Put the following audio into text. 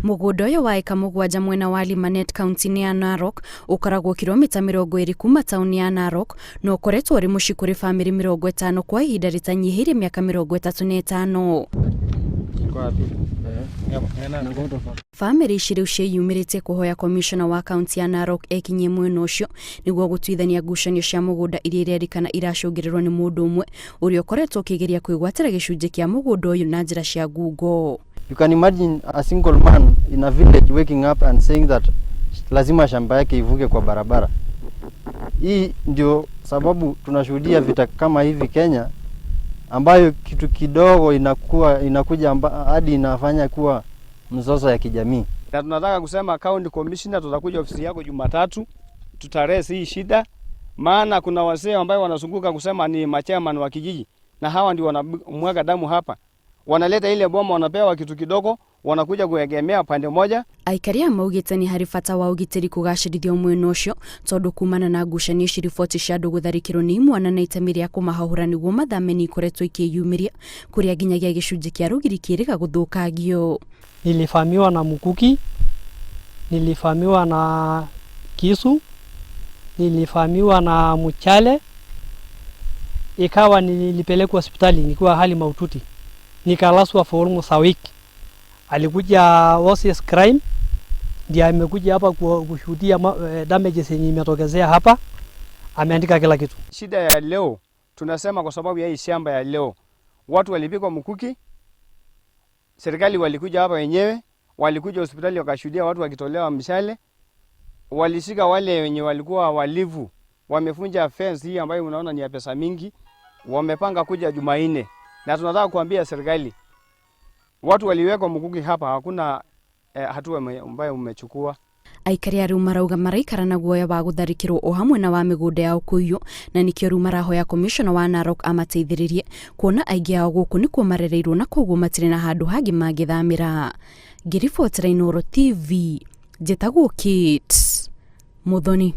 Mũgũnda ũyũ wa eka mũgwanja mwena wa Limanet kaunti-inĩ ya Narok ũkoragwo kilomita 20 kuma tauni ya Narok na ũkoretwo ũrĩ mũciĩ kũrĩ famĩlĩ 50 kwa ihinda rĩtanyihiire mĩaka 35. Famĩlĩ ici rĩu ciĩyumĩrĩtie kũhoya commissioner wa kaunti ya Narok ekinyie mwena ũcio nĩguo gũtuithania ngucanio cia mũgũnda iria irerĩkana iracũngĩrĩrwo nĩ mũndũ ũmwe ũrĩa ũkoretwo ũkĩgeria kwĩgwatĩra gĩcunjĩ kĩa mũgũnda ũyũ na njĩra cia ngungo. You can imagine a single man in a village waking up and saying that lazima shamba yake ivuke kwa barabara. Hii ndio sababu tunashuhudia vita kama hivi Kenya, ambayo kitu kidogo inakuja hadi inafanya kuwa mzozo ya kijamii. Na tunataka kusema county commissioner, tutakuja ofisi yako Jumatatu tutaresi hii shida, maana kuna wazee ambao wanazunguka kusema ni machairman wa kijiji na hawa ndio wanamwaga damu hapa. Wanaleta ile boma, wanapewa kitu kidogo, wanakuja kuegemea pande moja. Aikaria maugĩte nĩ harĩ bata wa ũgitĩri kũgacĩrithio mwena ũcio tondũ kumana na ngucanio ici riboti cia andũ gũtharĩkĩrwo nĩ imwana na itemi rĩa kũmahahũra nĩguo mathame nĩ ikoretwo ikĩyumĩria kũrĩa nginyagia gĩcunjĩ kĩa rũgiri kĩrĩga gũthũkangio. Nilifahamiwa na mkuki, nilifahamiwa na kisu, nilifahamiwa na mchale, ikawa nilipelekwa hospitali nikiwa hali mahututi. Nikalaswa for almost a week. Alikuja OCS crime, ndiye amekuja hapa kushuhudia damages yenye imetokezea hapa. Ameandika kila kitu. Shida ya leo tunasema kwa sababu ya hii shamba ya leo, watu walipigwa mkuki, serikali walikuja hapa wenyewe, walikuja hospitali wakashuhudia watu wakitolewa mshale, walishika wale wenye walikuwa walivu, wamefunja fence hii ambayo unaona ni ya pesa mingi, wamepanga kuja Jumanne. Na tunataka kuambia serikali, watu waliwekwa mkuki hapa, hakuna hatua ambayo umechukua. Aikaria rĩu marauga maraikara na guoya wa gũtharĩkĩrwo o hamwe na wa mĩgũnda yao kũiywo, na nĩkĩo rĩu marahoya commissioner wa Narok amateithĩrĩrie kuona aingĩ ao gũkũ nĩkuo marereirwo na koguo matirĩ na handũ hangĩ mangĩthamĩra. Ngĩribotera Inooro TV, njĩtagwo Kate Muthoni.